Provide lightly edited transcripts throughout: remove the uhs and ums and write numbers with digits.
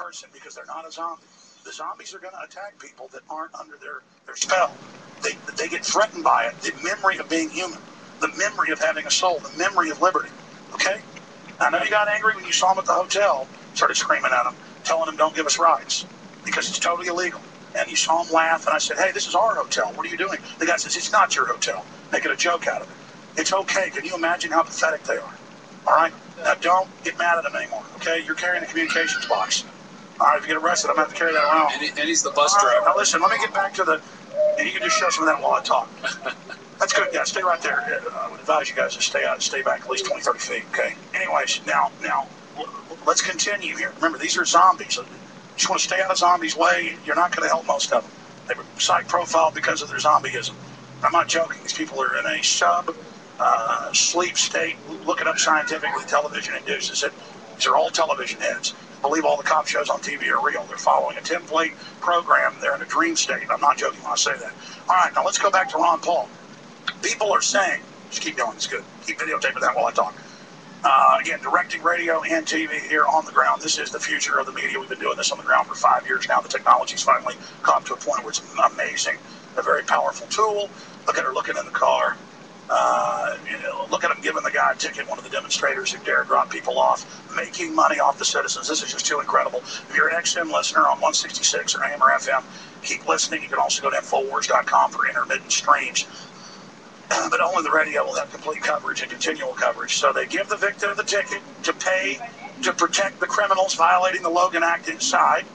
person because they're not a zombie. The zombies are going to attack people that aren't under their spell. They get threatened by it. The memory of being human, the memory of having a soul, the memory of liberty. Okay? I know you got angry when you saw him at the hotel, started screaming at him, telling him don't give us rights because it's totally illegal. And you saw him laugh, and I said, hey, this is our hotel. What are you doing? The guy says, it's not your hotel. Making a joke out of it. It's okay. Can you imagine how pathetic they are? All right? Now, don't get mad at them anymore, okay? You're carrying a communications box. All right, if you get arrested, I'm going to have to carry that around. And he's the bus driver. Now, listen, let me get back to the... And you can just show some of that while I talk. That's good, guys. Stay right there. I would advise you guys to stay back at least 20, 30 feet, okay? Anyways, now, let's continue here. Remember, these are zombies. You just want to stay out of zombies' way. You're not going to help most of them. They were psych profiled because of their zombieism. I'm not joking. These people are in a sleep state. Look it up scientifically. Television induces it. These are all television heads. Believe all the cop shows on TV are real. They're following a template program. They're in a dream state. I'm not joking when I say that. All right, now let's go back to Ron Paul. People are saying, just keep going, it's good. Keep videotaping that while I talk. Again, directing radio and TV here on the ground. This is the future of the media. We've been doing this on the ground for 5 years now. The technology's finally come to a point where it's amazing. A very powerful tool. Look at her looking in the car. Look at him giving the guy a ticket, one of the demonstrators who dared drop people off, making money off the citizens. This is just too incredible. If you're an XM listener on 166 or AM or FM, keep listening. You can also go to Infowars.com for intermittent streams. But only the radio will have complete coverage and continual coverage. So they give the victim the ticket to pay to protect the criminals violating the Logan Act inside.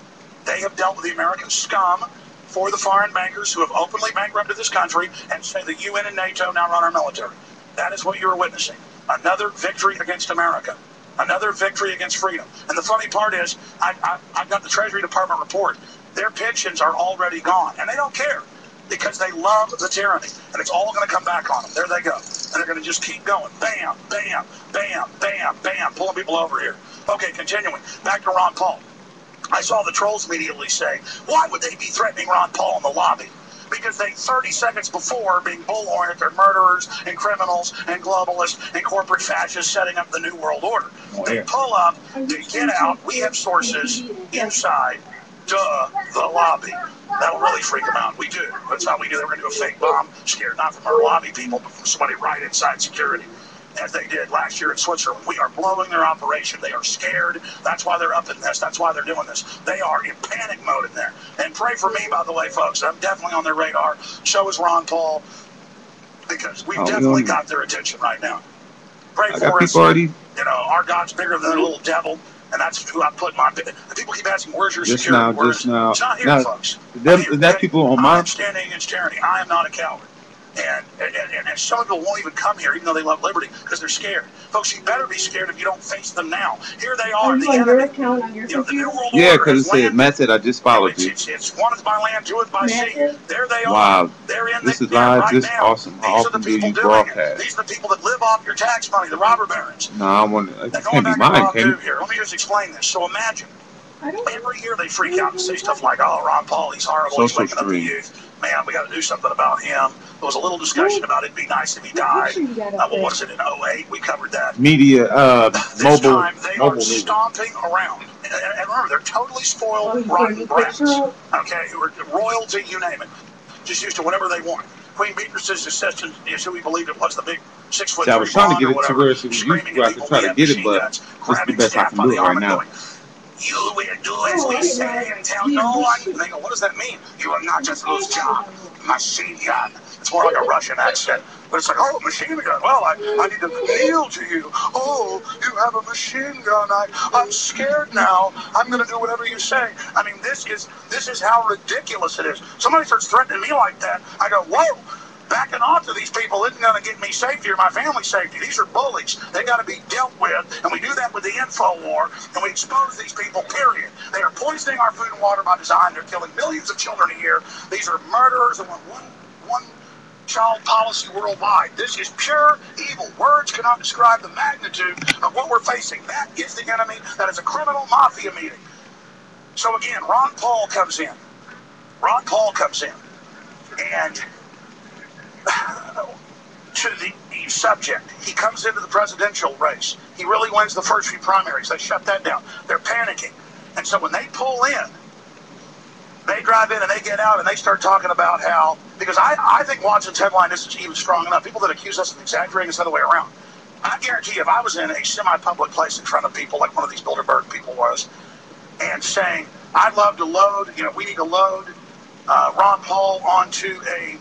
They have dealt with the American scum for the foreign bankers who have openly bankrupted this country and say the UN and NATO now run our military. That is what you're witnessing. Another victory against America. Another victory against freedom. And the funny part is, I've got the Treasury Department report. Their pensions are already gone, and they don't care because they love the tyranny, and it's all going to come back on them. There they go. And they're going to just keep going. Bam, bam, bam, bam, bam, pulling people over here. Okay, continuing. Back to Ron Paul. I saw the trolls immediately say, why would they be threatening Ron Paul in the lobby? Because they, 30 seconds before, being bullhorned, they're murderers and criminals and globalists and corporate fascists setting up the New World Order. They pull up, they get out. We have sources inside the lobby. That'll really freak them out. We do. That's how we do. They were going to do a fake bomb, scared not from our lobby people, but from somebody right inside security, as they did last year in Switzerland. We are blowing their operation. They are scared. That's why they're up in this. That's why they're doing this. They are in panic mode in there. And pray for me, by the way, folks. I'm definitely on their radar. So is Ron Paul, because we've definitely got their attention right now. Pray for us. You know, our God's bigger than a little devil. And that's who I put my... People keep asking, where's your security? It's not here, folks. That people on my... I'm standing against tyranny. I am not a coward. And some people won't even come here, even though they love liberty, because they're scared. Folks, you better be scared if you don't face them now. Here they are, the enemy. The New World Order. Yeah, because it said method. I just followed you. It's one is by land, two is by sea. There they are. Wow. They're in this is live right this now. awesome. How often do you broadcast? These are the people that live off your tax money, the robber barons. No, I want to. It can't be mine, can it? Let me just explain this. So imagine, every year they freak out and say stuff like, oh, Ron Paul, he's horrible, he's waking up the youth. Man, we got to do something about him. There was a little discussion about it'd be nice if he died. What was it, in 08? We covered that. Media, this time they are stomping around. And remember, they're totally spoiled, rotten brats. Okay, who are royalty, you name it. Just used to whatever they want. Queen Beatrice's assistant is who we believed it was, the big 6'3" I was trying to get it to where so you guys could try to get it, but it's the best I can do it right now. You will do as we say and tell no one. They go, what does that mean? You will not just lose job. Machine gun. It's more like a Russian accent. But it's like, oh, machine gun. Well, I need to kneel to you. Oh, you have a machine gun. I'm scared now. I'm going to do whatever you say. I mean, this is how ridiculous it is. Somebody starts threatening me like that. I go, whoa. Backing off to these people isn't going to get me safety or my family safety. These are bullies. They got to be dealt with, and we do that with the info war, and we expose these people, period. They are poisoning our food and water by design. They're killing millions of children a year. These are murderers and one child policy worldwide. This is pure evil. Words cannot describe the magnitude of what we're facing. That is the enemy. That is a criminal mafia meeting. So again, Ron Paul comes in. Ron Paul comes in, and to the subject, he comes into the presidential race. He really wins the first few primaries. They shut that down. They're panicking. And so when they pull in, they drive in and they get out and they start talking about how, because I think Watson's headline isn't even strong enough. People that accuse us of exaggerating, it's the other way around. I guarantee you, if I was in a semi-public place in front of people like one of these Bilderberg people was, and saying, I'd love to load, we need to load Ron Paul onto a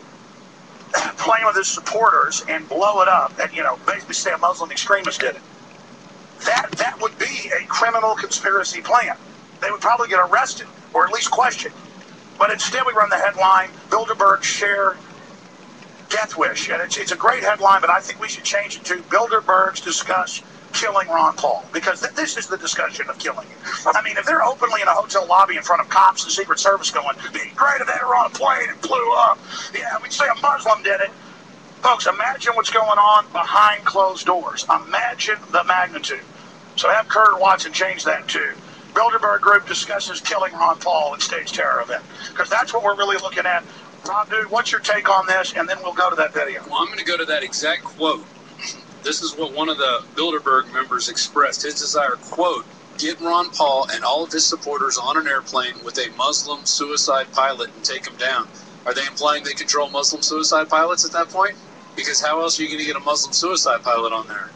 plane with his supporters and blow it up and, basically say a Muslim extremist did it. That would be a criminal conspiracy plan. They would probably get arrested or at least questioned. But instead we run the headline, Bilderberg share death wish. And it's a great headline, but I think we should change it to Bilderbergs discuss killing Ron Paul, because this is the discussion of killing him. I mean, if they're openly in a hotel lobby in front of cops and Secret Service going, it'd be great if they were on a plane and blew up. Yeah, we'd say a Muslim did it. Folks, imagine what's going on behind closed doors. Imagine the magnitude. So have Kurt Watson change that to Bilderberg Group discusses killing Ron Paul and stage terror event. Because that's what we're really looking at. Rob, dude, what's your take on this? And then we'll go to that video. Well, I'm going to go to that exact quote. This is what one of the Bilderberg members expressed. His desire, quote, get Ron Paul and all of his supporters on an airplane with a Muslim suicide pilot and take him down. Are they implying they control Muslim suicide pilots at that point? Because how else are you going to get a Muslim suicide pilot on there?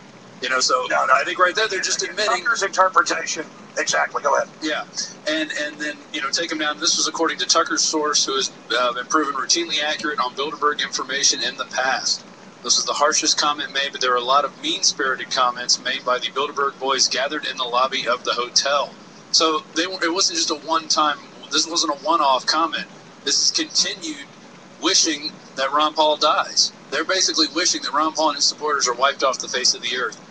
So no, I think right there they're just admitting Tucker's interpretation. Exactly. Go ahead. Yeah, and then take him down. This was according to Tucker's source, who has been proven routinely accurate on Bilderberg information in the past. This is the harshest comment made, but there are a lot of mean-spirited comments made by the Bilderberg boys gathered in the lobby of the hotel. So it wasn't just a one-time. This wasn't a one-off comment. This is continued wishing that Ron Paul dies. They're basically wishing that Ron Paul and his supporters are wiped off the face of the earth.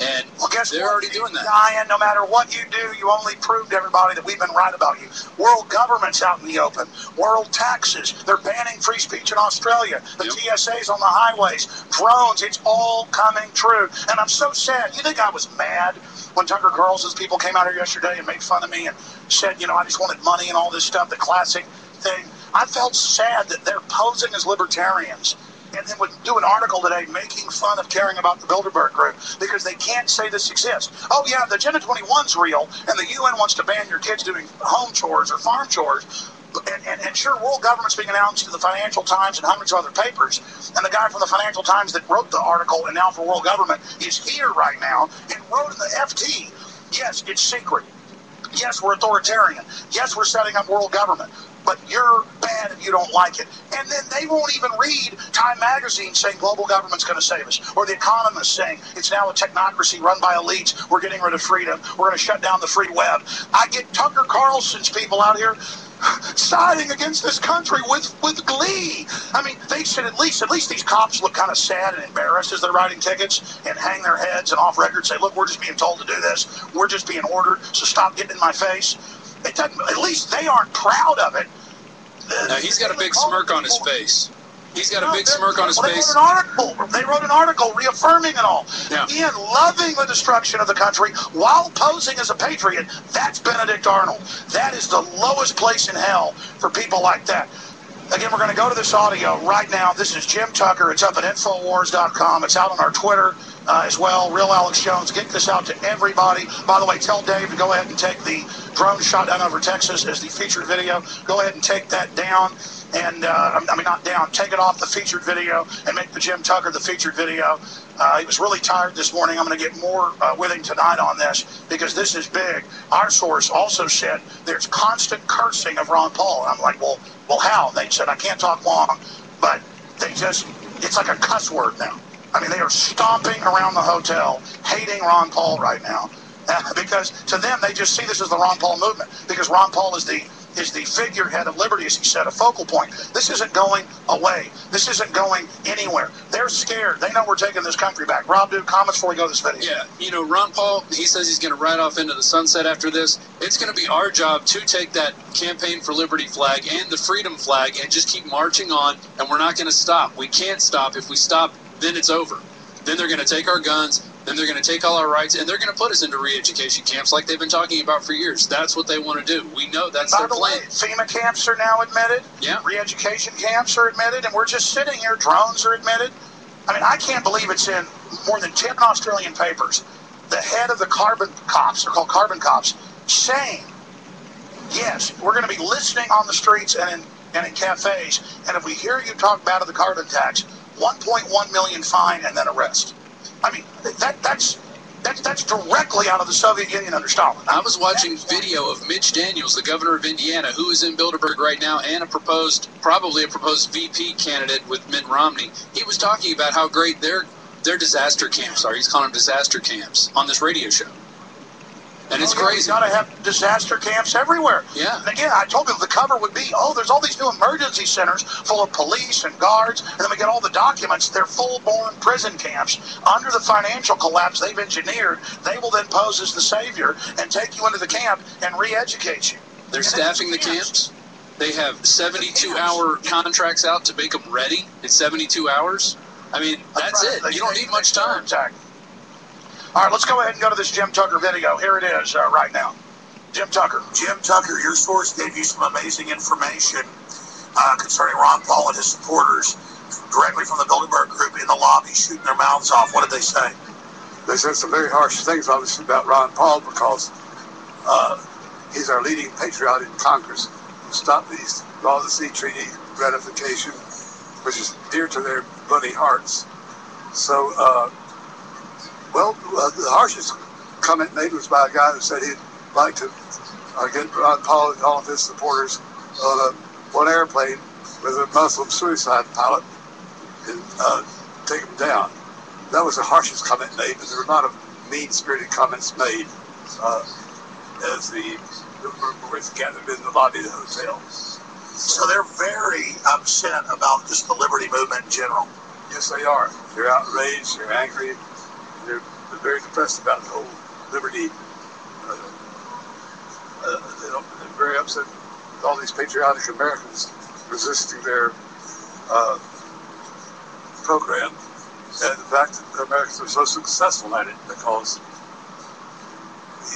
And they're already doing that. Ryan, no matter what you do, you only prove to everybody that we've been right about you. World government's out in the open. World taxes. They're banning free speech in Australia. The TSA's on the highways. Drones. It's all coming true. And I'm so sad. You think I was mad when Tucker Carlson's people came out here yesterday and made fun of me and said, I just wanted money and all this stuff, the classic thing. I felt sad that they're posing as libertarians and then would do an article today making fun of caring about the Bilderberg Group because they can't say this exists. Oh, yeah, the Agenda 21's real, and the UN wants to ban your kids doing home chores or farm chores. And sure, world government's being announced in the Financial Times and hundreds of other papers. And the guy from the Financial Times that wrote the article and now for world government is here right now and wrote in the FT, yes, it's secret. Yes, we're authoritarian. Yes, we're setting up world government. But you're bad if you don't like it. And then they won't even read Time Magazine saying global government's going to save us. Or The Economist saying it's now a technocracy run by elites. We're getting rid of freedom. We're going to shut down the free web. I get Tucker Carlson's people out here siding against this country with glee. I mean, they should at least these cops look kind of sad and embarrassed as they're writing tickets and hang their heads and off record say, look, we're just being told to do this. We're just being ordered, so stop getting in my face. It doesn't, at least they aren't proud of it. Now, he's got a big smirk on his face. He's got a big smirk on his face. They wrote an article reaffirming it all. Yeah. Again, loving the destruction of the country while posing as a patriot. That's Benedict Arnold. That is the lowest place in hell for people like that. Again, we're going to go to this audio right now. This is Jim Tucker. It's up at Infowars.com. It's out on our Twitter as well. Real Alex Jones. Get this out to everybody. By the way, tell Dave to go ahead and take the drone shot down over Texas as the featured video. Go ahead and take that down. And, not down. Take it off the featured video and make the Jim Tucker the featured video. He was really tired this morning. I'm going to get more with him tonight on this because this is big. Our source also said there's constant cursing of Ron Paul. And I'm like, well, how? They said, I can't talk long, but it's like a cuss word now. I mean, they are stomping around the hotel, hating Ron Paul right now. Because to them, they just see this as the Ron Paul movement. Because Ron Paul is the figurehead of liberty, as he said, a focal point. This isn't going away. This isn't going anywhere. They're scared. They know we're taking this country back. Rob, do comments before we go to this video. Yeah, Ron Paul, he says he's going to ride off into the sunset after this. It's going to be our job to take that Campaign for Liberty flag and the Freedom flag and just keep marching on, and we're not going to stop. We can't stop. If we stop, then it's over. Then they're going to take our guns. Then they're going to take all our rights, and they're going to put us into re-education camps like they've been talking about for years. That's what they want to do. We know that's their plan. By the way, FEMA camps are now admitted. Yeah. Re-education camps are admitted, and we're just sitting here. Drones are admitted. I mean, I can't believe it's in more than 10 Australian papers. The head of the carbon cops, they're called carbon cops, saying Yes, we're going to be listening on the streets and in cafes, and if we hear you talk bad of the carbon tax, 1.1 million fine and then arrest. I mean, that's directly out of the Soviet Union under Stalin. I was watching video of Mitch Daniels, the governor of Indiana, who is in Bilderberg right now, and probably a proposed VP candidate with Mitt Romney. He was talking about how great their disaster camps are. He's calling them disaster camps on this radio show. And it's crazy. You got to have disaster camps everywhere. Yeah. And again, I told people the cover would be, there's all these new emergency centers full of police and guards, and then we get all the documents. They're full-born prison camps. Under the financial collapse they've engineered, they will then pose as the savior and take you into the camp and re-educate you. They're staffing the camps. They have 72-hour contracts out to make them ready in 72 hours. I mean, that's it. You don't need much time. All right, let's go ahead and go to this Jim Tucker video. Here it is right now. Jim Tucker. Jim Tucker, your source gave you some amazing information concerning Ron Paul and his supporters directly from the Bilderberg group in the lobby shooting their mouths off. What did they say? They said some very harsh things, obviously, about Ron Paul because he's our leading patriot in Congress who stopped these Law of the Sea Treaty ratification, which is dear to their bloody hearts. So, the harshest comment made was by a guy who said he'd like to get Ron Paul and all of his supporters on one airplane with a Muslim suicide pilot and take them down. That was the harshest comment made, but there were a lot of mean-spirited comments made as the group gathered in the lobby of the hotel. So they're very upset about just the liberty movement in general. Yes, they are. They're outraged, they're angry, they're very depressed about the whole liberty. They're very upset with all these patriotic Americans resisting their program, and the fact that Americans are so successful at it because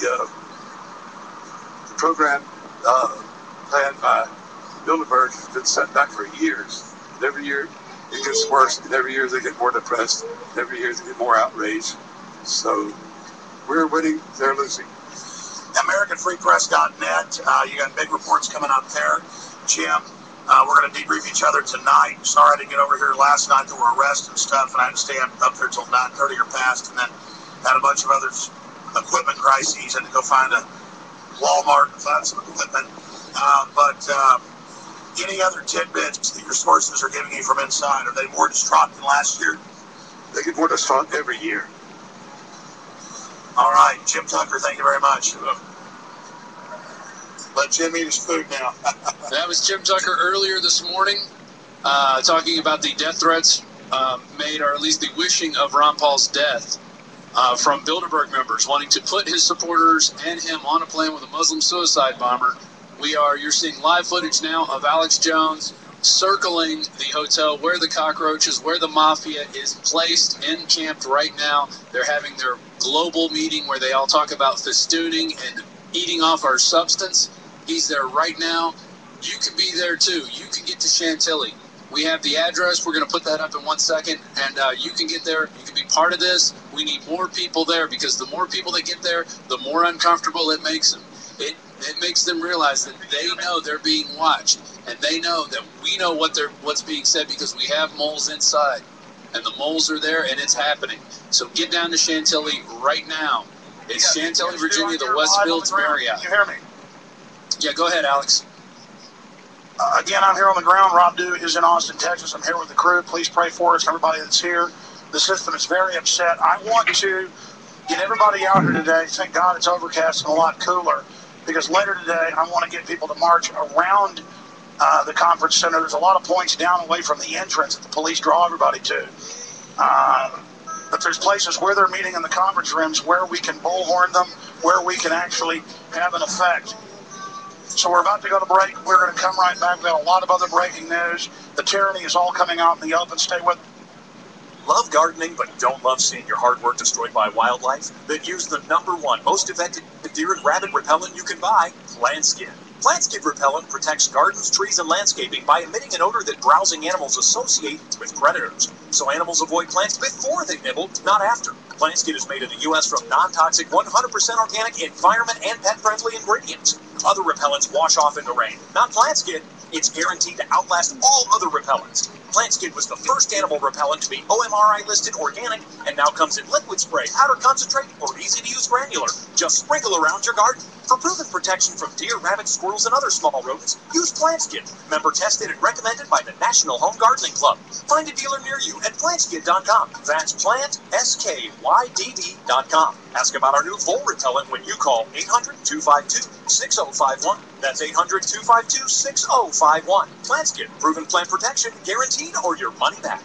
the program planned by Bilderberg has been set back for years. And every year it gets worse, and every year they get more depressed, and every year they get more outraged. So we're winning, they're losing. AmericanFreePress.net. You got big reports coming up there, Jim. We're going to debrief each other tonight. Sorry I didn't get over here last night. There were arrests and stuff, and I had to stay up there till 9:30 or past, and then had a bunch of other equipment crises. I had to go find a Walmart and find some equipment. But any other tidbits that your sources are giving you from inside? Are they more distraught than last year? They get more distraught every year. All right, Jim Tucker, thank you very much. Let Jim eat his food now. That was Jim Tucker earlier this morning talking about the death threats made, or at least the wishing of Ron Paul's death from Bilderberg members wanting to put his supporters and him on a plane with a Muslim suicide bomber. You're seeing live footage now of Alex Jones circling the hotel where the cockroaches, where the mafia is placed, encamped right now. They're having their global meeting where they all talk about festooning and eating off our substance. He's there right now. You can be there too. You can get to Chantilly. We have the address. We're going to put that up in 1 second, and you can get there. You can be part of this. We need more people there because the more people that get there, the more uncomfortable it makes them. It makes them realize that they know they're being watched, and they know that we know what's being said because we have moles inside, and the moles are there, and it's happening. So get down to Chantilly right now. It's Chantilly, Virginia, the Westfields Marriott. You hear me? Yeah, go ahead, Alex. Again, I'm here on the ground. Rob Dew is in Austin, Texas. I'm here with the crew. Please pray for us, everybody that's here. The system is very upset. I want to get everybody out here today. Thank God it's overcast and a lot cooler, because later today I want to get people to march around the conference center. There's a lot of points down away from the entrance that the police draw everybody to. But there's places where they're meeting in the conference rooms where we can bullhorn them, where we can actually have an effect. So we're about to go to break. We're going to come right back. We've got a lot of other breaking news. The tyranny is all coming out in the open. Stay with. Love gardening but don't love seeing your hard work destroyed by wildlife? Then use the #1 most effective deer and rabbit repellent you can buy, PlantSkid. PlantSkid repellent protects gardens, trees, and landscaping by emitting an odor that browsing animals associate with predators. So animals avoid plants before they nibble, not after. PlantSkid is made in the U.S. from non-toxic, 100% organic, environment, and pet-friendly ingredients. Other repellents wash off in the rain. Not Plant Skid. It's guaranteed to outlast all other repellents. Plant Skid was the first animal repellent to be OMRI listed organic and now comes in liquid spray, powder concentrate, or easy-to-use granular. Just sprinkle around your garden. For proven protection from deer, rabbits, squirrels, and other small rodents, use Plant Skid. Member tested and recommended by the National Home Gardening Club. Find a dealer near you at plantskid.com. That's plantskydd.com. Ask about our new vole repellent when you call 800-252-6051. That's 800-252-6051. Plant Skid, proven plant protection, guaranteed, or your money back.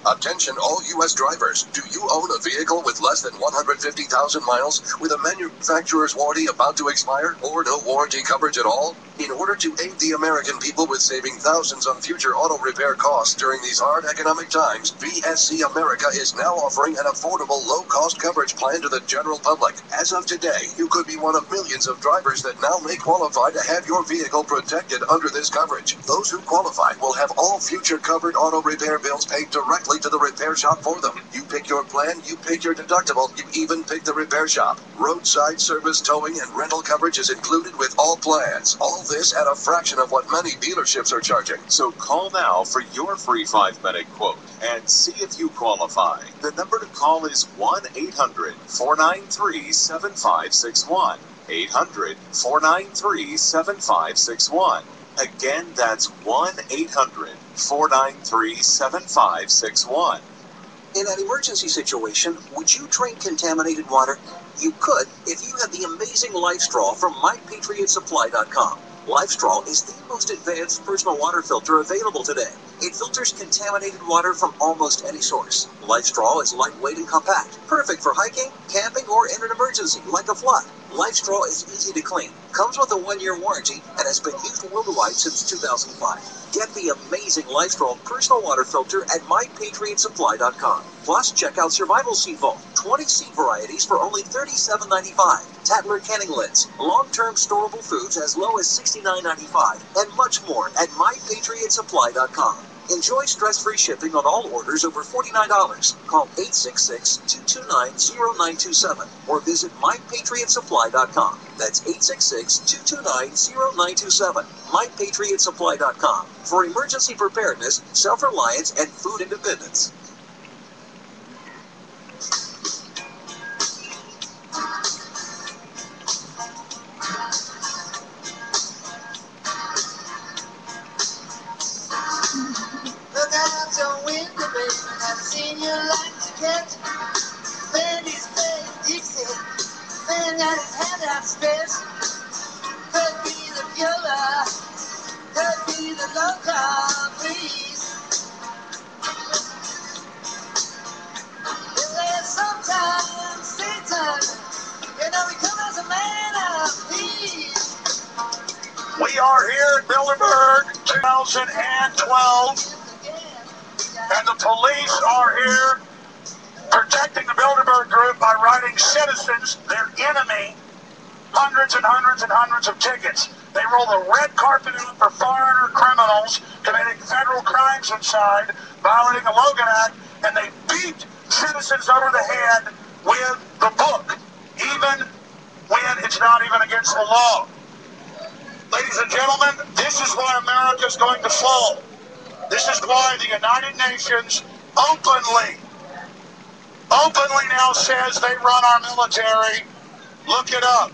Attention all U.S. drivers. Do you own a vehicle with less than 150,000 miles with a manufacturer's warranty about to expire or no warranty coverage at all? In order to aid the American people with saving thousands on future auto repair costs during these hard economic times, VSC America is now offering an affordable low-cost coverage plan to the general public. As of today, you could be one of millions of drivers that now may qualify to have your vehicle protected under this coverage. Those who qualify will have all future covered auto repair bills paid directly to the repair shop for them. You pick your plan, you pick your deductible, you even pick the repair shop. Roadside service, towing, and rental coverage is included with all plans. All this at a fraction of what many dealerships are charging. So call now for your free 5-minute quote and see if you qualify. The number to call is 1-800-493-7561. 800-493-7561. Again, that's 1-800-493-7561. In an emergency situation, would you drink contaminated water? You could if you had the amazing Life Straw from MyPatriotSupply.com. Life Straw is the most advanced personal water filter available today. It filters contaminated water from almost any source. Life Straw is lightweight and compact, perfect for hiking, camping, or in an emergency like a flood. Life Straw is easy to clean, comes with a 1-year warranty, and has been used worldwide since 2005. Get the amazing Life Straw personal water filter at MyPatriotSupply.com. Plus, check out Survival Seed Vault, 20 seed varieties for only $37.95. Tattler canning lids, long-term storable foods as low as $69.95, and much more at MyPatriotSupply.com. Enjoy stress-free shipping on all orders over $49. Call 866-229-0927 or visit MyPatriotSupply.com. That's 866-229-0927. MyPatriotSupply.com for emergency preparedness, self-reliance, and food independence. Look out your window, baby, I've seen you like to catch. Man, he's playing Dixie, man got his hand outstretched. Could be the viola, could be the local breeze. Well, there's sometimes Satan, you know, he comes as a man of peace. We are here at Bilderberg 2012, and the police are here protecting the Bilderberg group by writing citizens, their enemy, hundreds and hundreds and hundreds of tickets. They roll the red carpet out for foreigner criminals committing federal crimes inside, violating the Logan Act, and they beat citizens over the head with the book, even when it's not even against the law. Ladies and gentlemen, this is why America is going to fall. This is why the United Nations openly now says they run our military. Look it up.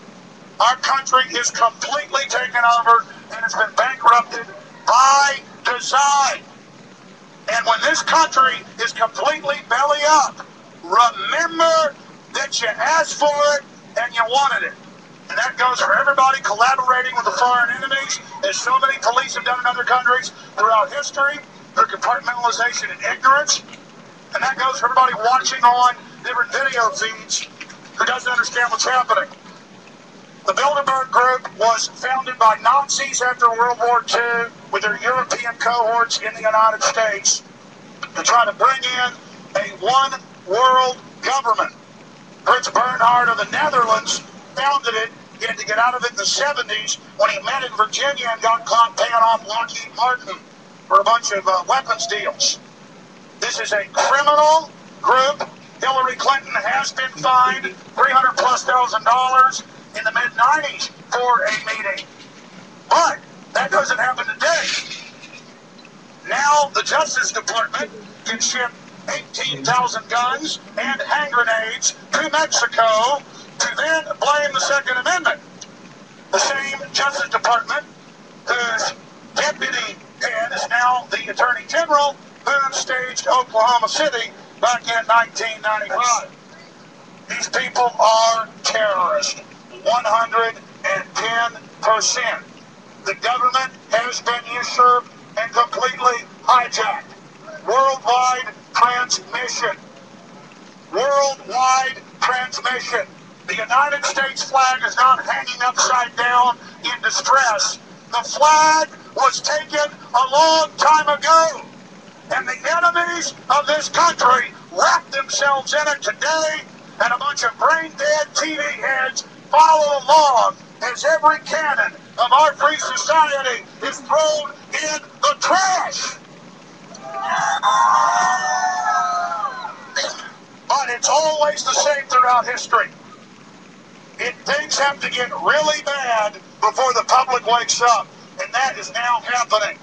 Our country is completely taken over and has been bankrupted by design. And when this country is completely belly up, remember that you asked for it and you wanted it. And that goes for everybody collaborating with the foreign enemies, as so many police have done in other countries throughout history, through compartmentalization and ignorance. And that goes for everybody watching on different video feeds who doesn't understand what's happening. The Bilderberg Group was founded by Nazis after World War II with their European cohorts in the United States to try to bring in a one-world government. Prince Bernhard of the Netherlands founded it. He had to get out of it in the 70s when he met in Virginia and got caught paying off Lockheed Martin for a bunch of weapons deals. This is a criminal group. Hillary Clinton has been fined $300,000+ in the mid-90s for a meeting. But that doesn't happen today. Now the Justice Department can ship 18,000 guns and hand grenades to Mexico to then blame the Second Amendment. The same Justice Department whose deputy head is now the Attorney General who staged Oklahoma City back in 1995. These people are terrorists, 110%. The government has been usurped and completely hijacked. Worldwide transmission. Worldwide transmission. The United States flag is not hanging upside down in distress. The flag was taken a long time ago. And the enemies of this country wrap themselves in it today, and a bunch of brain-dead TV heads follow along as every cannon of our free society is thrown in the trash. But it's always the same throughout history. Things have to get really bad before the public wakes up, and that is now happening.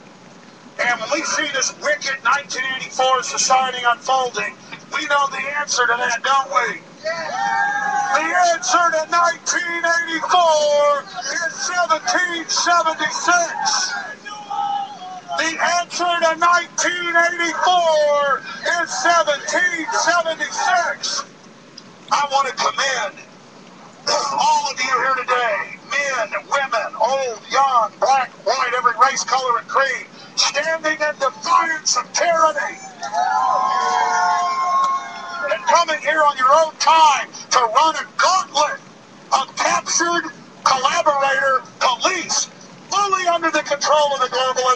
And when we see this wicked 1984 society unfolding, we know the answer to that, don't we? The answer to 1984 is 1776. The answer to 1984 is 1776. I want to commend all of you here today, men, women, old, young, black, white, every race, color, and creed, standing in defiance of tyranny. And coming here on your own time to run a gauntlet of captured collaborator police, fully under the control of the globalists.